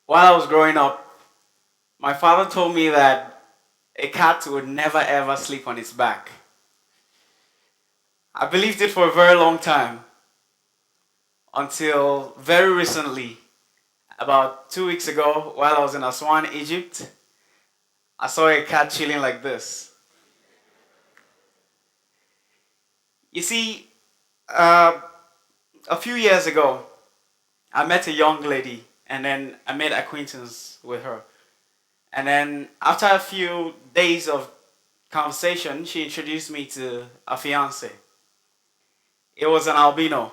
While I was growing up, my father told me that a cat would never ever sleep on its back. I believed it for a very long time until very recently, about 2 weeks ago, while I was in Aswan, Egypt, I saw a cat chilling like this. You see, uh, a few years ago, I met a young lady and then I made acquaintance with her. And then after a few days of conversation, she introduced me to a fiance. It was an albino.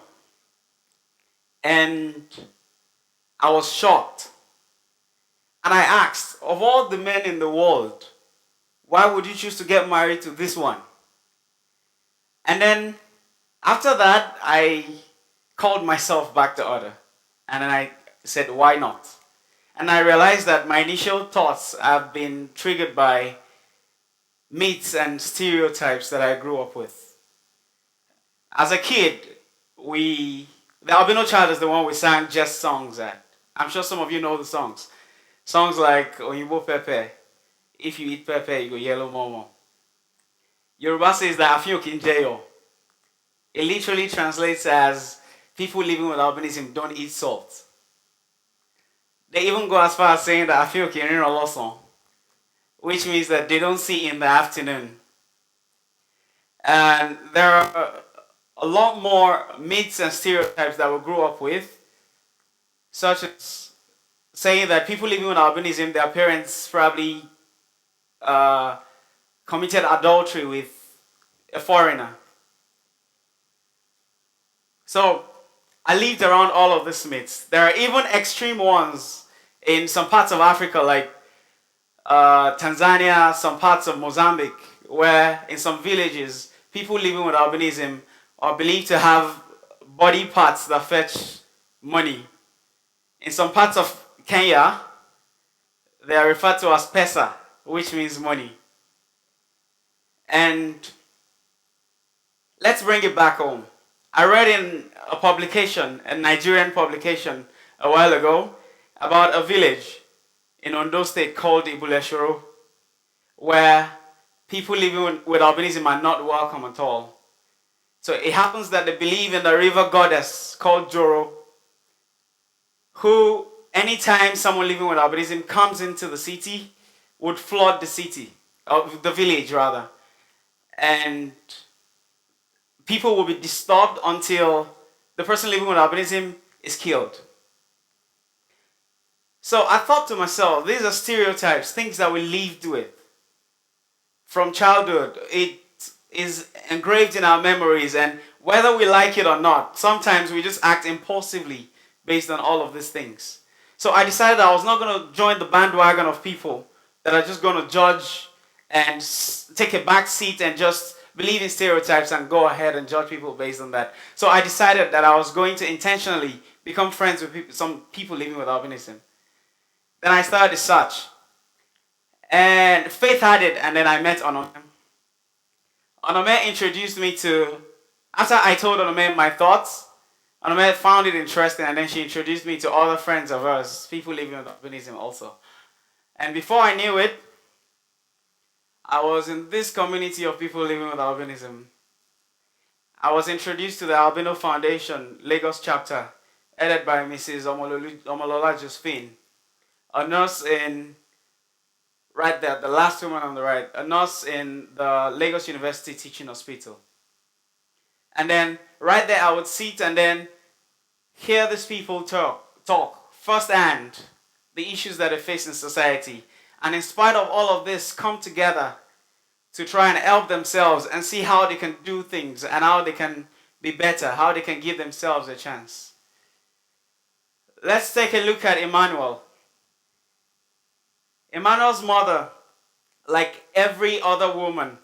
And I was shocked. And I asked, of all the men in the world, why would you choose to get married to this one? And then after that, I called myself back to order. And then I said, why not? And I realized that my initial thoughts have been triggered by myths and stereotypes that I grew up with. As a kid, the albino child is the one we sang just songs at. I'm sure some of you know the songs. Songs like Oyinbo Pepe, if you eat pepper, you go yellow momo. Yoruba says that Afio Kinjeyo. It literally translates as people living with albinism don't eat salt. They even go as far as saying that Afio Kinrin Oloson, which means that they don't see in the afternoon. And there are a lot more myths and stereotypes that we grew up with, such as saying that people living with albinism, their parents probably uh, committed adultery with a foreigner. So I lived around all of these myths. There are even extreme ones in some parts of Africa, like Tanzania, some parts of Mozambique, where in some villages, people living with albinism are believed to have body parts that fetch money. In some parts of Kenya, they are referred to as pesa, which means money. And let's bring it back home. I read in a publication, a Nigerian publication, a while ago, about a village in Ondo State called Ibuleshoro, where people living with albinism are not welcome at all. So it happens that they believe in the river goddess called Joro, who, anytime someone living with albinism comes into the city, would flood the city, or the village rather. And people will be disturbed until the person living with albinism is killed. So I thought to myself, these are stereotypes, things that we lived with from childhood. It is engraved in our memories, and whether we like it or not, sometimes we just act impulsively based on all of these things. So I decided I was not going to join the bandwagon of people that are just going to judge and take a back seat and just believe in stereotypes and go ahead and judge people based on that. So I decided that I was going to intentionally become friends with some people living with albinism. Then I started the search. And Faith had it, and then I met Onome. Onome introduced me to, after I told Onome my thoughts, Onome found it interesting, and then she introduced me to other friends of hers, people living with albinism also. And before I knew it, I was in this community of people living with albinism. I was introduced to the Albino Foundation Lagos chapter, headed by Mrs. Omolola Josephine, a nurse in, right there, the last woman on the right, a nurse in the Lagos University Teaching Hospital. And then right there I would sit and then hear these people talk firsthand the issues that they face in society. And in spite of all of this, come together to try and help themselves and see how they can do things and how they can be better, how they can give themselves a chance. Let's take a look at Emmanuel. Emmanuel's mother, like every other woman,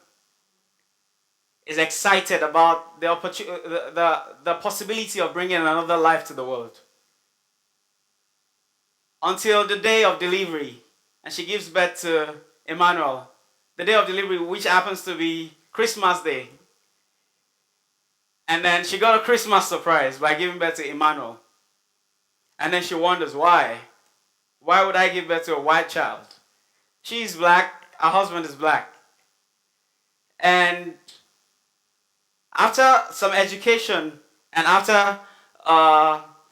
is excited about the possibility of bringing another life to the world. Until the day of delivery, and she gives birth to Emmanuel. The day of delivery, which happens to be Christmas Day. And then she got a Christmas surprise by giving birth to Emmanuel. And then she wonders why. Why would I give birth to a white child? She's black, her husband is black. And after some education and after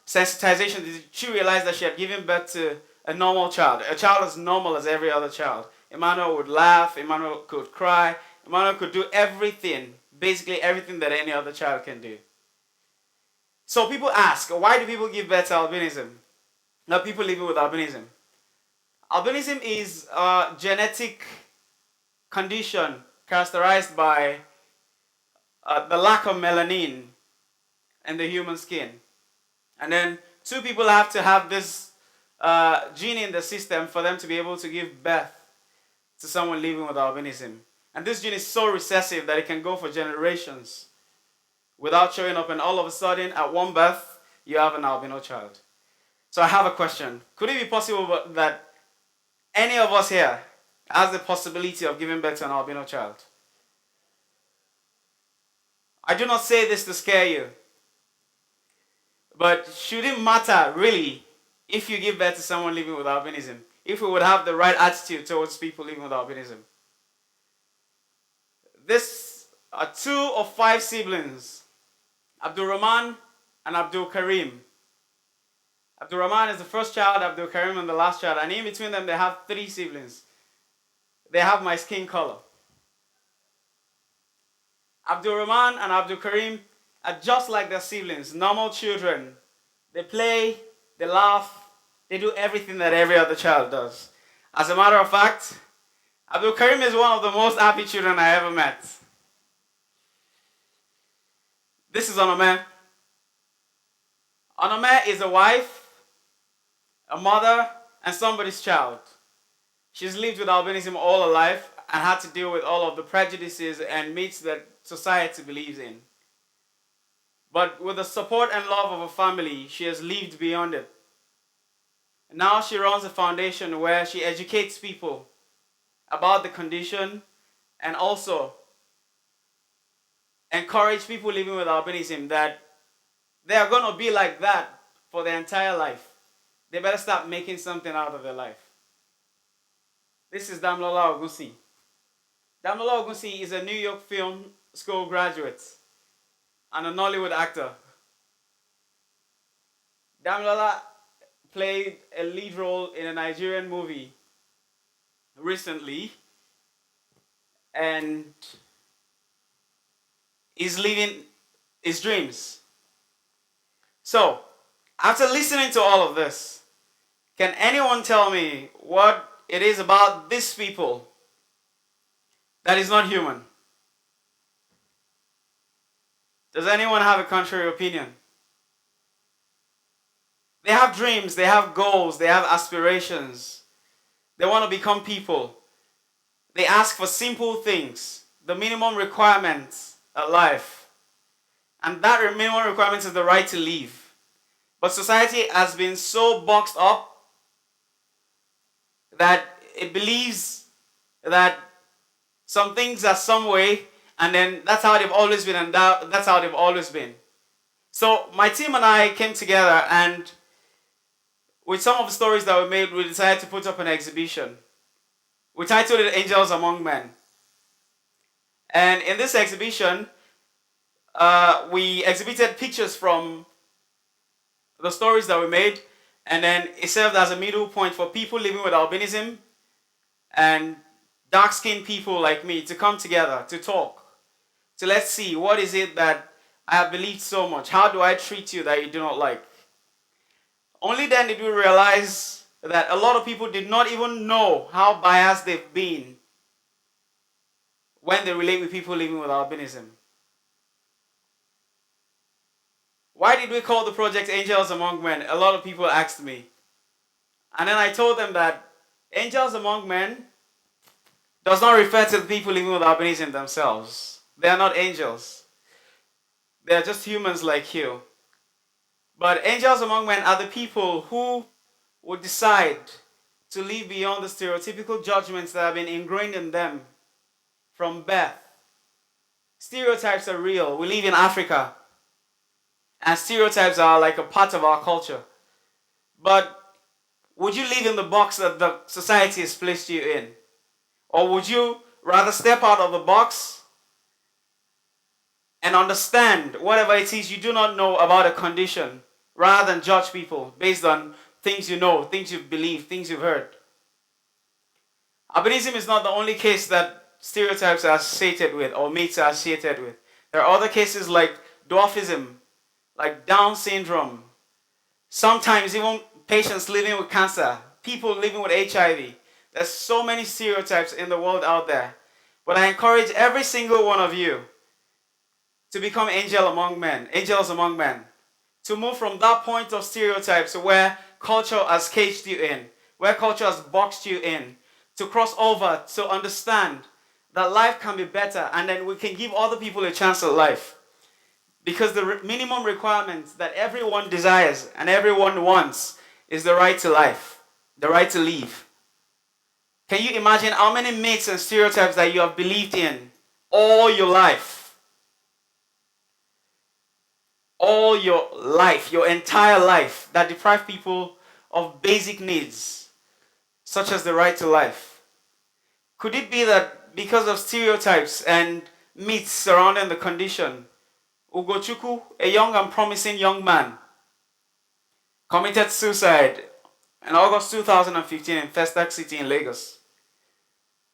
sensitization, she realized that she had given birth to a normal child, a child as normal as every other child. Emmanuel would laugh, Emmanuel could cry, Emmanuel could do everything, basically everything that any other child can do. So people ask, why do people give birth to albinism? Now, people living with albinism. Albinism is a genetic condition characterized by the lack of melanin in the human skin. And then two people have to have this gene in the system for them to be able to give birth to someone living with albinism. And this gene is so recessive that it can go for generations without showing up, and all of a sudden, at one birth, you have an albino child. So I have a question. Could it be possible that any of us here has the possibility of giving birth to an albino child? I do not say this to scare you, but should it matter, really, if you give birth to someone living with albinism? If we would have the right attitude towards people living with albinism? This are 2 of 5 siblings, Abdul Rahman and Abdul Karim. Abdul Rahman is the first child, Abdul Karim is the last child, and in between them they have 3 siblings. They have my skin color. Abdul Rahman and Abdul Karim are just like their siblings, normal children. They play, they laugh, they do everything that every other child does. As a matter of fact, Abdul Karim is one of the most happy children I ever met. This is Onome. Onome is a wife, a mother, and somebody's child. She's lived with albinism all her life and had to deal with all of the prejudices and myths that society believes in. But with the support and love of her family, she has lived beyond it. Now she runs a foundation where she educates people about the condition and also encourage people living with albinism that they are going to be like that for their entire life. They better start making something out of their life. This is Damilola Onafuwa. Damilola Onafuwa is a New York Film School graduate and a Nollywood actor. Damilola played a lead role in a Nigerian movie recently and is living his dreams. So, after listening to all of this, can anyone tell me what it is about these people that is not human? Does anyone have a contrary opinion? They have dreams, they have goals, they have aspirations. They want to become people. They ask for simple things, the minimum requirements of life. And that minimum requirement is the right to live. But society has been so boxed up that it believes that some things are some way, and then that's how they've always been, and that's how they've always been. So my team and I came together, and with some of the stories that we made, we decided to put up an exhibition. We titled it Angels Among Men. And in this exhibition, we exhibited pictures from the stories that we made, and then it served as a middle point for people living with albinism and dark-skinned people like me to come together, to talk. So let's see, what is it that I have believed so much? How do I treat you that you do not like? Only then did we realize that a lot of people did not even know how biased they've been when they relate with people living with albinism. Why did we call the project Angels Among Men? A lot of people asked me. And then I told them that Angels Among Men does not refer to the people living with albinism themselves. They are not angels. They are just humans like you. But angels among men are the people who would decide to live beyond the stereotypical judgments that have been ingrained in them from birth. Stereotypes are real. We live in Africa, and stereotypes are like a part of our culture. But Would you live in the box that the society has placed you in? Or would you rather step out of the box and understand whatever it is you do not know about a condition, rather than judge people based on things you know, things you've believed, things you've heard? Albinism is not the only case that stereotypes are associated with or myths are associated with. There are other cases like dwarfism, like Down syndrome, sometimes even patients living with cancer, people living with HIV. There's so many stereotypes in the world out there. But I encourage every single one of you to become angels among men, to move from that point of stereotypes where culture has caged you in, where culture has boxed you in, to cross over, to understand that life can be better, and then we can give other people a chance at life. Because the minimum requirement that everyone desires and everyone wants is the right to life, the right to live. Can you imagine how many myths and stereotypes that you have believed in all your life? All your life, your entire life, that deprive people of basic needs, such as the right to life. Could it be that because of stereotypes and myths surrounding the condition, Ugochukwu, a young and promising young man, committed suicide in August 2015 in Festac City in Lagos?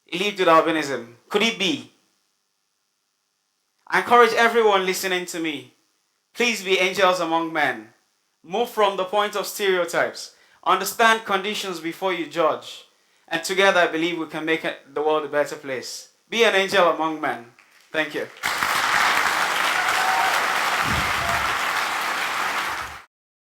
He lived with albinism. Could it be? I encourage everyone listening to me, please be angels among men. Move from the point of stereotypes. Understand conditions before you judge. And together I believe we can make the world a better place. Be an angel among men. Thank you.